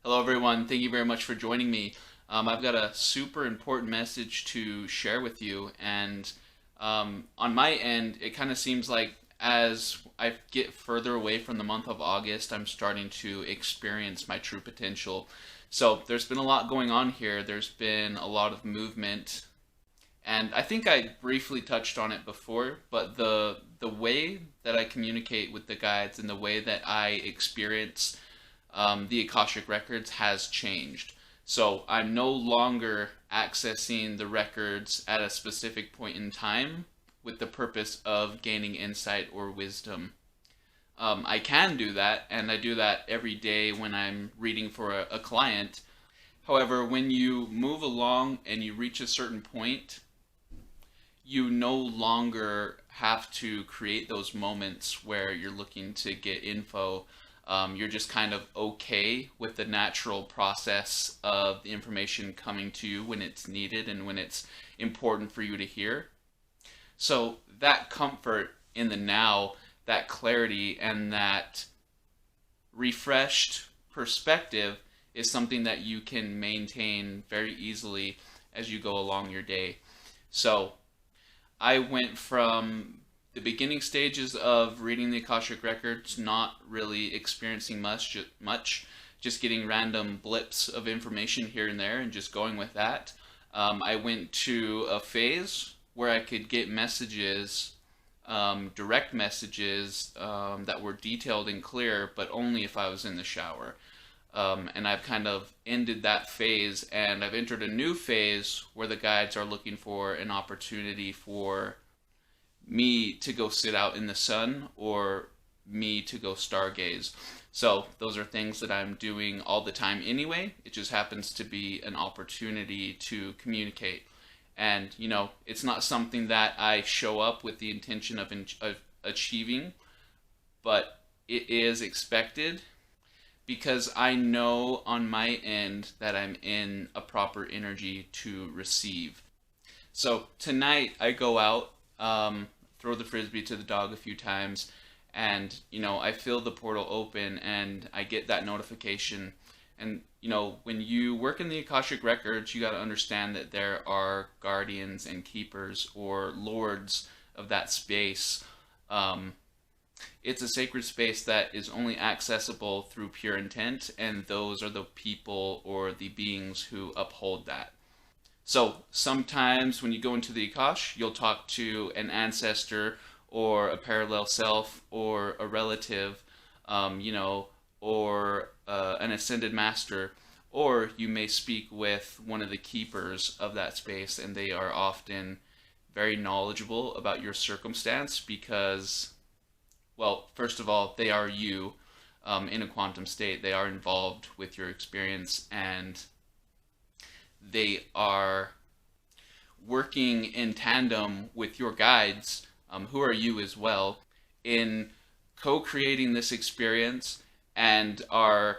Hello, everyone. Thank you very much for joining me. I've got a super important message to share with you, and on my end, it kind of seems like as I get further away from the month of August, I'm starting to experience my true potential. So there's been a lot going on here. There's been a lot of movement, and I think I briefly touched on it before, but the way that I communicate with the guides and the way that I experience the Akashic Records has changed. So I'm no longer accessing the records at a specific point in time with the purpose of gaining insight or wisdom. I can do that, and I do that every day when I'm reading for a client. However, when you move along and you reach a certain point, you no longer have to create those moments where you're looking to get info. You're just kind of okay with the natural process of the information coming to you when it's needed and when it's important for you to hear. So that comfort in the now, that clarity, and that refreshed perspective is something that you can maintain very easily as you go along your day. So I went from the beginning stages of reading the Akashic Records, not really experiencing much, just getting random blips of information here and there and just going with that. I went to a phase where I could get messages, direct messages that were detailed and clear, but only if I was in the shower. And I've kind of ended that phase, and I've entered a new phase where the guides are looking for an opportunity for me to go sit out in the sun or me to go stargaze. So those are things that I'm doing all the time anyway. It just happens to be an opportunity to communicate. And, it's not something that I show up with the intention of achieving, but it is expected because I know on my end that I'm in a proper energy to receive. So tonight I go out, throw the frisbee to the dog a few times, and I feel the portal open and I get that notification. And when you work in the Akashic Records, you got to understand that there are guardians and keepers or lords of that space. It's a sacred space that is only accessible through pure intent, and those are the people or the beings who uphold that. So sometimes when you go into the Akash, you'll talk to an ancestor or a parallel self or a relative, or an ascended master, or you may speak with one of the keepers of that space, and they are often very knowledgeable about your circumstance because, well, first of all, they are you in a quantum state. They are involved with your experience, and they are working in tandem with your guides, who are you as well, in co-creating this experience and are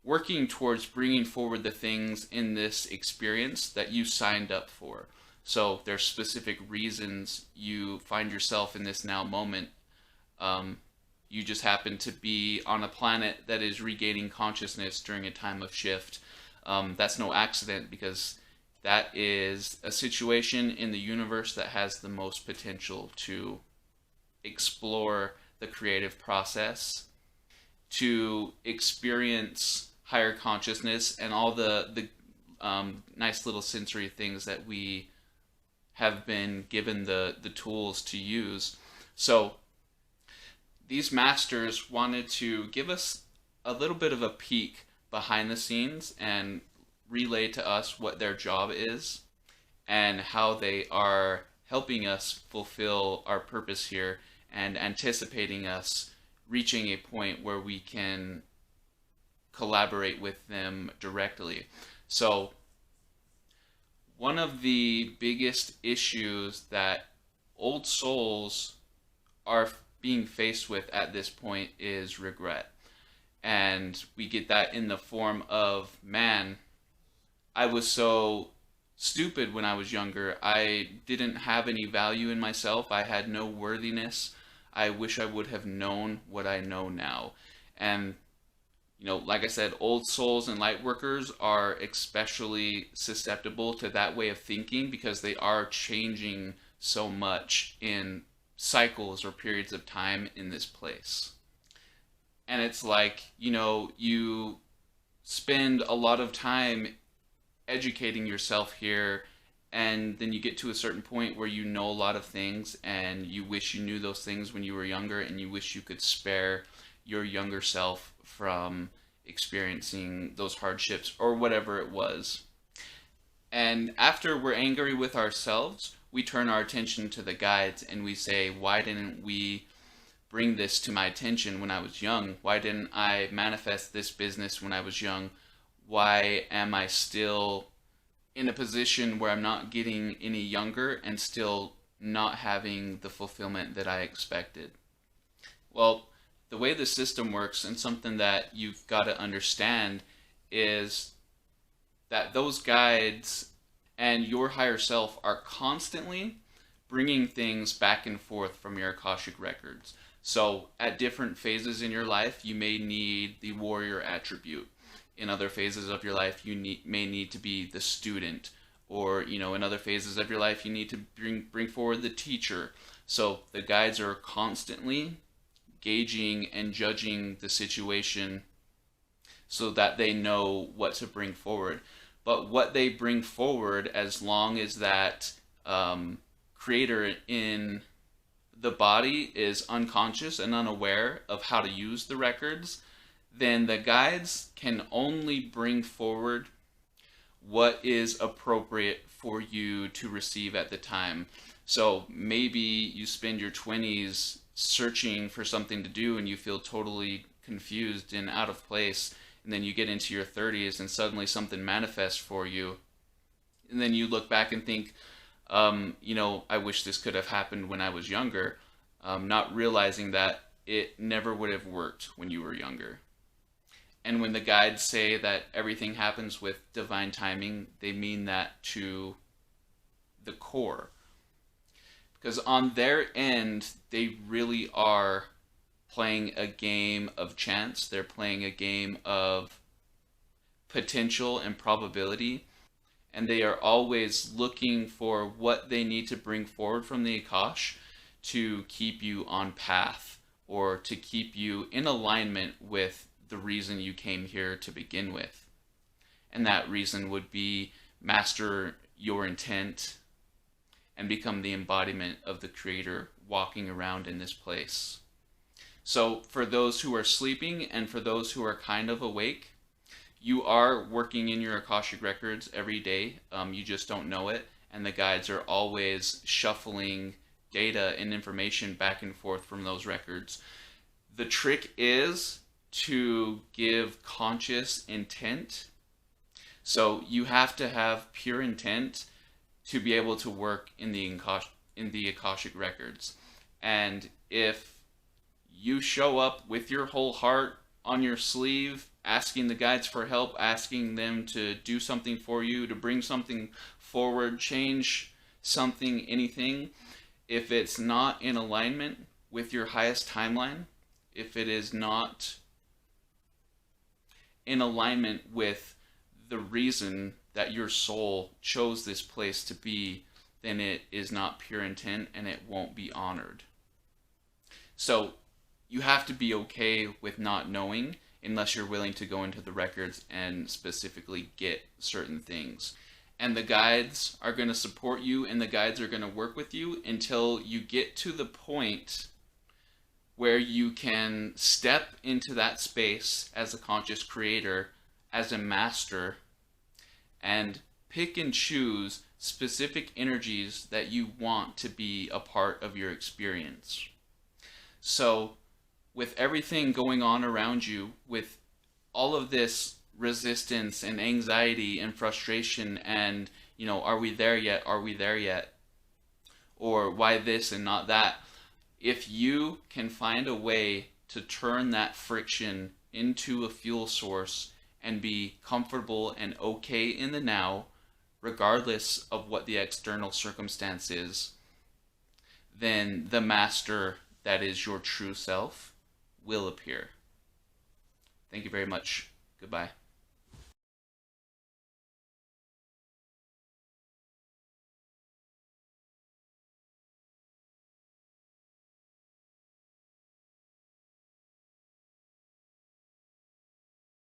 working towards bringing forward the things in this experience that you signed up for. So there's specific reasons you find yourself in this now moment. You just happen to be on a planet that is regaining consciousness during a time of shift. That's no accident because that is a situation in the universe that has the most potential to explore the creative process, to experience higher consciousness and all the nice little sensory things that we have been given the tools to use. So these masters wanted to give us a little bit of a peek behind the scenes and relay to us what their job is and how they are helping us fulfill our purpose here and anticipating us reaching a point where we can collaborate with them directly. So one of the biggest issues that old souls are being faced with at this point is regret. And we get that in the form of, man, I was so stupid when I was younger. I didn't have any value in myself. I had no worthiness. I wish I would have known what I know now. And Like I said, old souls and light workers are especially susceptible to that way of thinking because they are changing so much in cycles or periods of time in this place. And it's like, you spend a lot of time educating yourself here, and then you get to a certain point where you know a lot of things and you wish you knew those things when you were younger, and you wish you could spare your younger self from experiencing those hardships or whatever it was. And after we're angry with ourselves, we turn our attention to the guides and we say, why didn't we bring this to my attention when I was young? Why didn't I manifest this business when I was young? Why am I still in a position where I'm not getting any younger and still not having the fulfillment that I expected? Well, the way the system works, and something that you've got to understand, is that those guides and your higher self are constantly bringing things back and forth from your Akashic records. So at different phases in your life, you may need the warrior attribute. In other phases of your life, you may need to be the student, or in other phases of your life, you need to bring forward the teacher. So the guides are constantly gauging and judging the situation so that they know what to bring forward. But what they bring forward, as long as that creator in the body is unconscious and unaware of how to use the records, then the guides can only bring forward what is appropriate for you to receive at the time. So maybe you spend your 20s searching for something to do and you feel totally confused and out of place, and then you get into your 30s and suddenly something manifests for you, and then you look back and think, I wish this could have happened when I was younger, not realizing that it never would have worked when you were younger. And when the guides say that everything happens with divine timing, they mean that to the core. Because on their end, they really are playing a game of chance. They're playing a game of potential and probability. And they are always looking for what they need to bring forward from the Akash to keep you on path, or to keep you in alignment with the reason you came here to begin with. And that reason would be master your intent and become the embodiment of the Creator walking around in this place. So for those who are sleeping and for those who are kind of awake, you are working in your Akashic records every day. You just don't know it. And the guides are always shuffling data and information back and forth from those records. The trick is to give conscious intent. So you have to have pure intent to be able to work in the Akashic records. And if you show up with your whole heart on your sleeve, asking the guides for help, asking them to do something for you, to bring something forward, change something, anything, if it's not in alignment with your highest timeline, if it is not in alignment with the reason that your soul chose this place to be, then it is not pure intent and it won't be honored. So you have to be okay with not knowing unless you're willing to go into the records and specifically get certain things. And the guides are going to support you, and the guides are going to work with you until you get to the point where you can step into that space as a conscious creator, as a master, and pick and choose specific energies that you want to be a part of your experience. So with everything going on around you, with all of this resistance and anxiety and frustration and, are we there yet? Are we there yet? Or why this and not that? If you can find a way to turn that friction into a fuel source and be comfortable and okay in the now, regardless of what the external circumstance is, then the master that is your true self will appear. Thank you very much. Goodbye.